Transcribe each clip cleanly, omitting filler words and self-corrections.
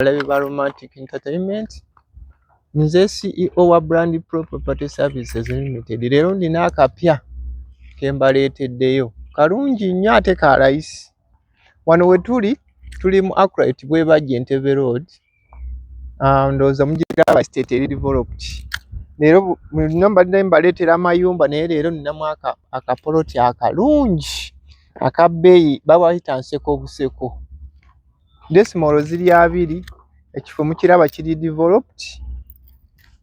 Live Romantic Entertainment. Nze CEO wa Brand Pro Property Services Limited. Lero ndina akapya kembaleeteddeyo. Kalungi nnyo ate ka layisi. Wano we tuli mu Accolade Bwebajja Entebbe Road. Ndowooza mugiraba estate eri developed. Leero namba mbaleetera amayumba naye leero ninamu akapoloti akalungi akabbeeyi babayita nseko buseko. Desimolo ziri 2, ekifo mukiraba kiri developed.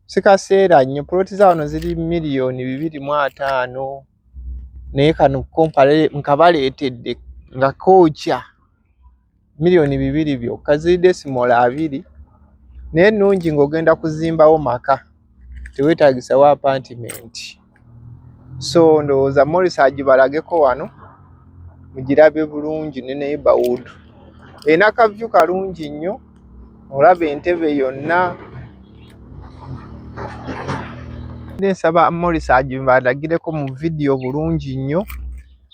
Sikaseera nnyo, ploti za wano ziri $2.5 naye kano kompale nkabaleetedde nga kookya $2 byokka, ziri desimolo 2 naye nnungi ng'ogenda kuzimbawo maka, teweetaagisa wa apartment. So ndowooza Morris agibalageko wano mugirabe bulungi ne neighborhood. Ena kavyu kalungi nnyo, olaba entebe yonna. Nsaba Morris agibalagireko mu video bulungi nnyo.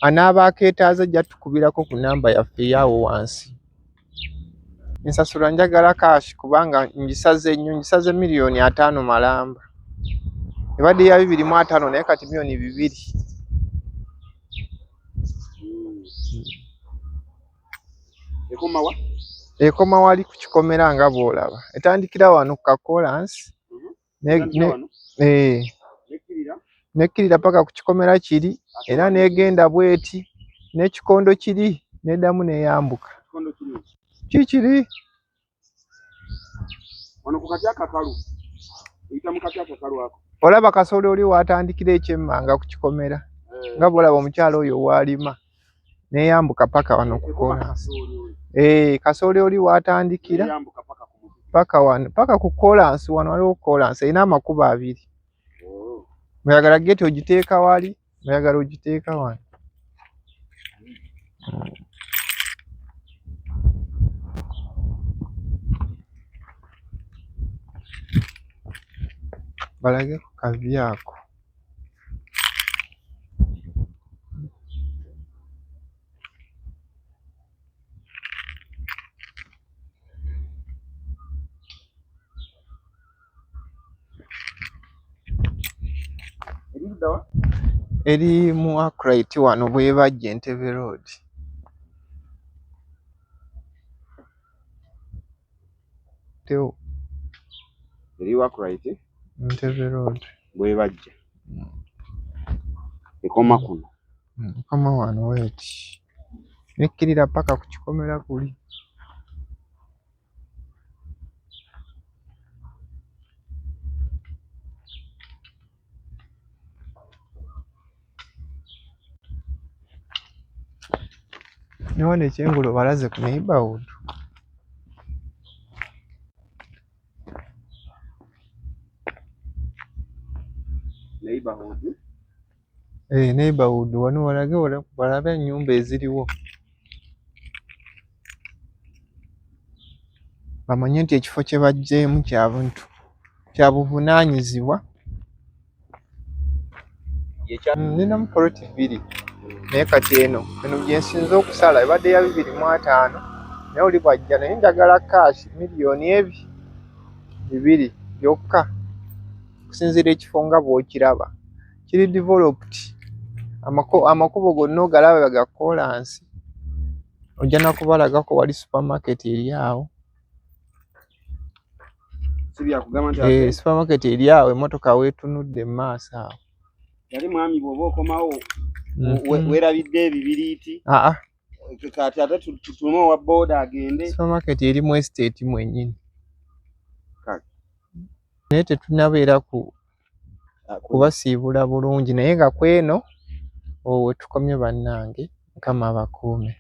Anaaba keetaaza ajja tukubirako ku namba yaffe eyaawo wansi. Ensasula njagala cash kubanga ngisaze nnyo, ngisaze $5 malamba. Ebadde ya $2.5 naye kati $2. Ekoma wali ku kikomera nga bw'olaba. Etandikira wano ku Kakolansi. Nekkirira paka ku kikomera kiri era negenda bweti n'ekikondo kiri neddamu neyambuka. Kikiri wano ku kati akakalu. Eyita mu kati akakalu ako. Olaba kasooli oli watandikira ekyemmanga ku kikomera. Nga bw'olaba omukyalo oyo walima neyambuka paka wano ku Kolansi. Kasooli oli watandikira paka ku Kolansi, wano waliwo Kolansi erina amakubo 2. Oyagala gate ogiteeka wali, oyagala ogiteeka wano. Balage ku kavyu ako. Eri mu Accolade wano Bwebajja Entebbe Road. Teo eri wa Accolade Entebbe Road Bwebajja. Ekoma kuno. Ekoma wano weti. Nekkirira paka ku kikomera kuli. Niwone ekyengulo balaze ku neighborhood. Neighborhood wano walabe ennyumba eziriwo. Bamanye nti ekifo kye bajjeemu kya buvunaanyizibwa. Ninamu poloti 2 naye kati eno gye nsinze okusala ebadde ya $2.5 naye oli bwajja naye njagala cash $2 byokka. Okusinziira ekifo nga bw'okiraba kiri developed. Amakubo gonna ogalaba ga Kolansi. Ojja nakubalagako wali supermarket eri awo. Supermarket eri awo, emmotoka weetunudde mu maaso awo. Yali mwami bw'oba okomawo weerabidde ebibiriiti. Kati ate tutume owa booda agende. Supermarket eri mu estate mwennyini. Naye tetunabeera kubasiibula bulungi naye nga kweno we tukomye bannange, Mukama abakuume.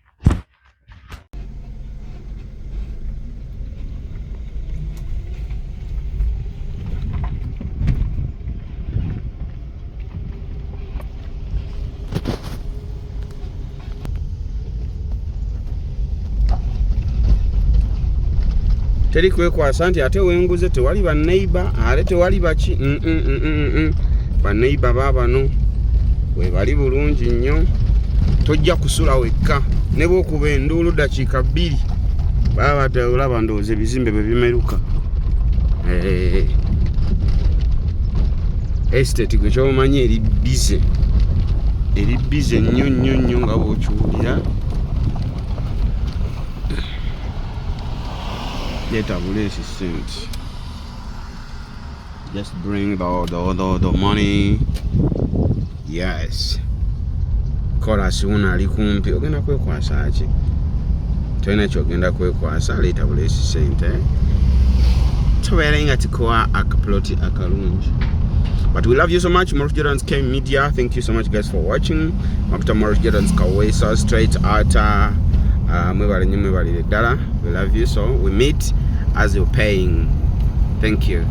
Teri kwekwasa nti ate wenguze tewali ba neighbor, ate tewali baki. Ba neighbor baabano we bali bulungi nnyo. Tojja kusula wekka ne bw'okuba enduulu dakiika 2 baba olaba ndowooza ebizimbe bwe bimeruka. Estate gwe kyomanyi eri bize nnyo nga bw'okiwulira. Yeetabula ssente. Just bring the money. Yes. Chorus una ali kumpi ogenda kwekwasa ki? Tolina kyogenda kwekwasa leetabula ssente. Tubeere nga tukowa akaploti akalungi. But we love you so much, Maurice Jordan's K Media. Thank you so much, guys, for watching. Makuta Maurice Jordan's Kawesa straight out. We love you, so we meet as you're paying. Thank you.